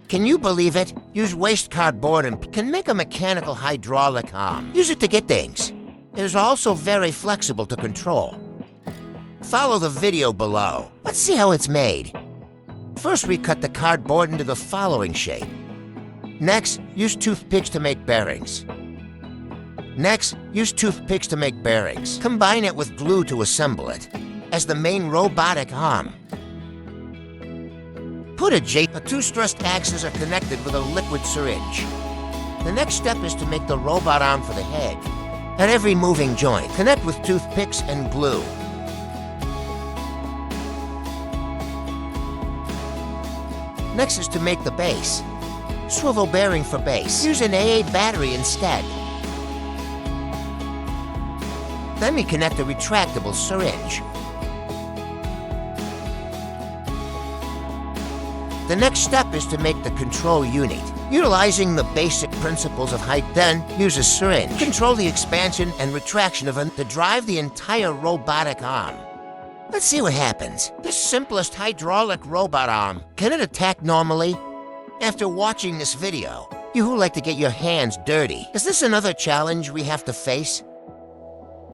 Can you believe it? Use waste cardboard and can make a mechanical hydraulic arm. Use it to get things. It is also very flexible to control. Follow the video below. Let's see how it's made. First, we cut the cardboard into the following shape. Next, use toothpicks to make bearings. Combine it with glue to assemble it as the main robotic arm. Put a J. The two stressed axes are connected with a liquid syringe. The next step is to make the robot arm for the head. At every moving joint, connect with toothpicks and glue. Next is to make the base. Swivel bearing for base. Use an AA battery instead. Then we connect a retractable syringe. The next step is to make the control unit. Utilizing the basic principles of height, then use a syringe. Control the expansion and retraction of it to drive the entire robotic arm. Let's see what happens. The simplest hydraulic robot arm. Can it attack normally? After watching this video, you who like to get your hands dirty, is this another challenge we have to face?